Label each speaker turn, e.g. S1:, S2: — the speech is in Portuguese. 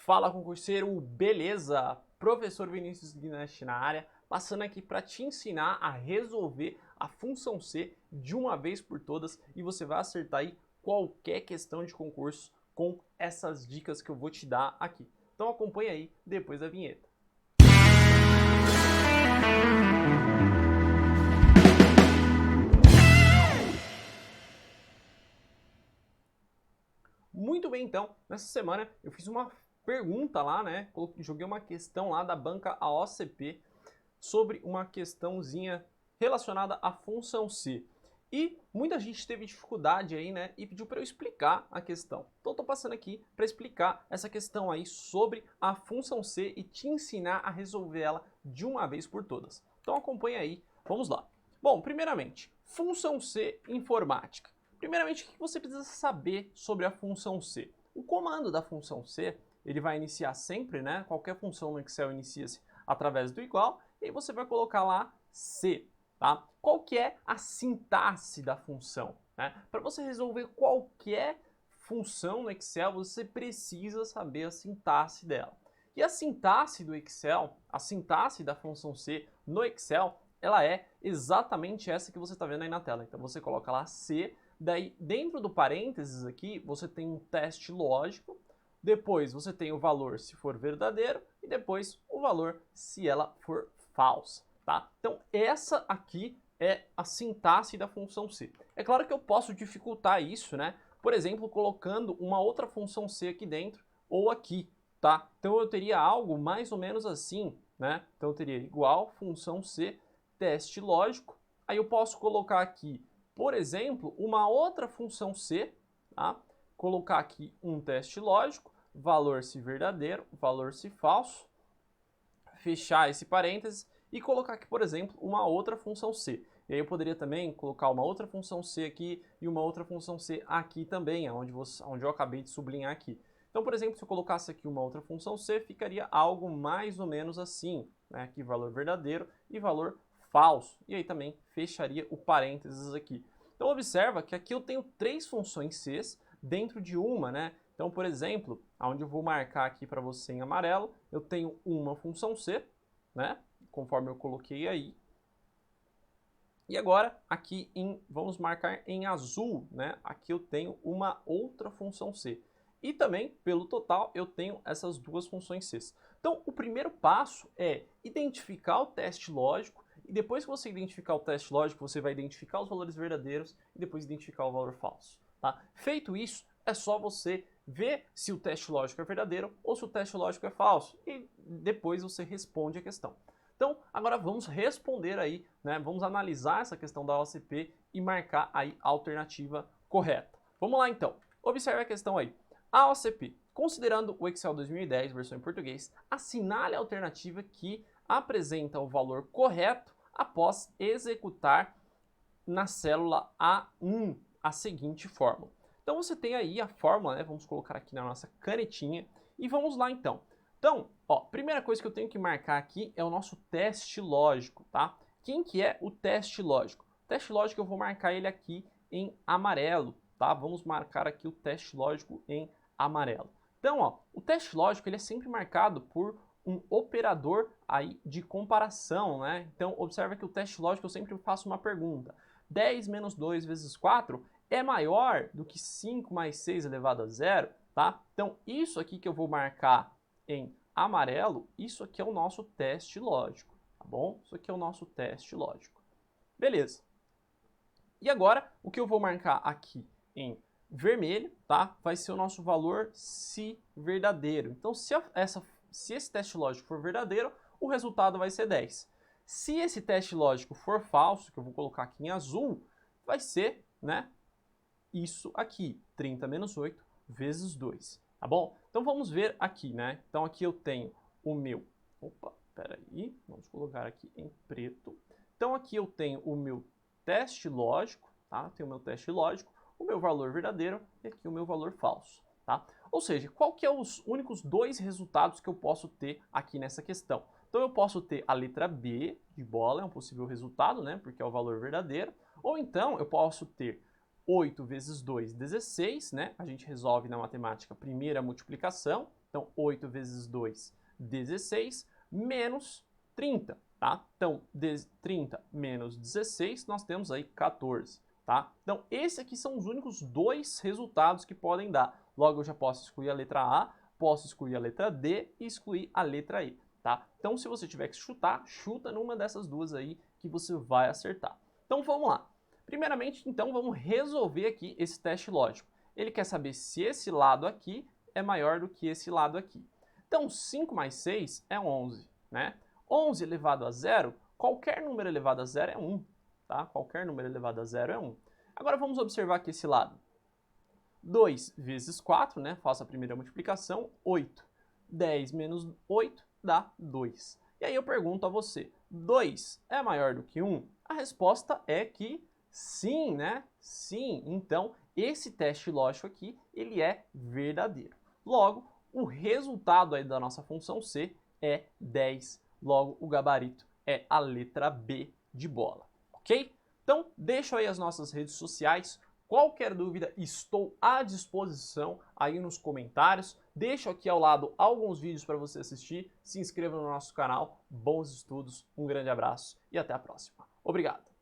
S1: Fala, concurseiro, beleza? Professor Vinícius Guinasti na área, passando aqui para te ensinar a resolver a função C de uma vez por todas e você vai acertar aí qualquer questão de concurso com essas dicas que eu vou te dar aqui. Então acompanha aí depois da vinheta. Muito bem, então, nessa semana eu fiz uma pergunta lá, né? Joguei uma questão lá da banca AOCP sobre uma questãozinha relacionada à função C. E muita gente teve dificuldade aí, né? E pediu para eu explicar a questão. Então eu tô passando aqui para explicar essa questão aí sobre a função C e te ensinar a resolver ela de uma vez por todas. Então acompanha aí, vamos lá. Bom, primeiramente, função C informática. Primeiramente, o que você precisa saber sobre a função C? O comando da função C, ele vai iniciar sempre, né? Qualquer função no Excel inicia-se através do igual, e aí você vai colocar lá C, tá? Qual que é a sintaxe da função? Né? Para você resolver qualquer função no Excel, você precisa saber a sintaxe dela. E a sintaxe do Excel, a sintaxe da função C no Excel, ela é exatamente essa que você está vendo aí na tela. Então você coloca lá C, daí dentro do parênteses aqui você tem um teste lógico, depois você tem o valor se for verdadeiro e depois o valor se ela for falsa, tá? Então essa aqui é a sintaxe da função C. É claro que eu posso dificultar isso, né? Por exemplo, colocando uma outra função C aqui dentro ou aqui, tá? Então eu teria algo mais ou menos assim, né? Então eu teria igual função C, teste lógico. Aí eu posso colocar aqui, por exemplo, uma outra função C, tá? Colocar aqui um teste lógico, valor se verdadeiro, valor se falso, fechar esse parênteses e colocar aqui, por exemplo, uma outra função C. E aí eu poderia também colocar uma outra função C aqui e uma outra função C aqui também, onde eu acabei de sublinhar aqui. Então, por exemplo, se eu colocasse aqui uma outra função C, ficaria algo mais ou menos assim, né? Aqui valor verdadeiro e valor falso. E aí também fecharia o parênteses aqui. Então observa que aqui eu tenho três funções C dentro de uma, né? Então, por exemplo, onde eu vou marcar aqui para você em amarelo, eu tenho uma função C, né? Conforme eu coloquei aí. E agora, aqui vamos marcar em azul, né? Aqui eu tenho uma outra função C. E também, pelo total, eu tenho essas duas funções C. Então, o primeiro passo é identificar o teste lógico. E depois que você identificar o teste lógico, você vai identificar os valores verdadeiros e depois identificar o valor falso. Tá? Feito isso, é só você ver se o teste lógico é verdadeiro ou se o teste lógico é falso. E depois você responde a questão. Então, agora vamos responder aí, né? Vamos analisar essa questão da OCP e marcar aí a alternativa correta. Vamos lá então. Observe a questão aí. A OCP, considerando o Excel 2010, versão em português, assinale a alternativa que apresenta o valor correto após executar na célula A1 a seguinte fórmula. Então você tem aí a fórmula, né? Vamos colocar aqui na nossa canetinha e vamos lá então. Então, ó, primeira coisa que eu tenho que marcar aqui é o nosso teste lógico, tá? Quem que é o teste lógico? O teste lógico eu vou marcar ele aqui em amarelo, tá? Vamos marcar aqui o teste lógico em amarelo. Então, ó, o teste lógico ele é sempre marcado por um operador aí de comparação, né? Então, observa que o teste lógico eu sempre faço uma pergunta. 10 menos 2 vezes 4 é maior do que 5 mais 6 elevado a zero, tá? Então, isso aqui que eu vou marcar em amarelo, isso aqui é o nosso teste lógico, tá bom? Isso aqui é o nosso teste lógico. Beleza. E agora, o que eu vou marcar aqui em vermelho, tá? Vai ser o nosso valor se verdadeiro. Então, se esse teste lógico for verdadeiro, o resultado vai ser 10. Se esse teste lógico for falso, que eu vou colocar aqui em azul, vai ser, né, isso aqui, 30 menos 8 vezes 2. Tá bom? Então vamos ver aqui, né? Então aqui eu tenho o meu... Opa, peraí. Vamos colocar aqui em preto. Então aqui eu tenho o meu teste lógico, tá? Tenho o meu teste lógico, o meu valor verdadeiro e aqui o meu valor falso, tá? Ou seja, qual que é os únicos dois resultados que eu posso ter aqui nessa questão? Então eu posso ter a letra B de bola, é um possível resultado, né? Porque é o valor verdadeiro. Ou então eu posso ter 8 vezes 2, 16, né? A gente resolve na matemática a primeira multiplicação, Então, 8 vezes 2, 16, menos 30, tá? Então, 30 menos 16, nós temos aí 14, tá? Então, esses aqui são os únicos dois resultados que podem dar. Logo, eu já posso excluir a letra A, posso excluir a letra D e excluir a letra E, tá? Então, se você tiver que chutar, chuta numa dessas duas aí que você vai acertar. Então, vamos lá. Primeiramente, então, vamos resolver aqui esse teste lógico. Ele quer saber se esse lado aqui é maior do que esse lado aqui. Então, 5 mais 6 é 11, né? 11 elevado a 0, qualquer número elevado a 0 é 1, tá? Qualquer número elevado a 0 é 1. Agora, vamos observar aqui esse lado. 2 vezes 4, né? Faço a primeira multiplicação, 8. 10 menos 8 dá 2. E aí eu pergunto a você, 2 é maior do que 1? A resposta é que sim, né? Sim. Então, esse teste lógico aqui, ele é verdadeiro. Logo, o resultado aí da nossa função C é 10. Logo, o gabarito é a letra B de bola, ok? Então, deixa aí as nossas redes sociais. Qualquer dúvida, estou à disposição aí nos comentários. Deixo aqui ao lado alguns vídeos para você assistir. Se inscreva no nosso canal. Bons estudos, um grande abraço e até a próxima. Obrigado!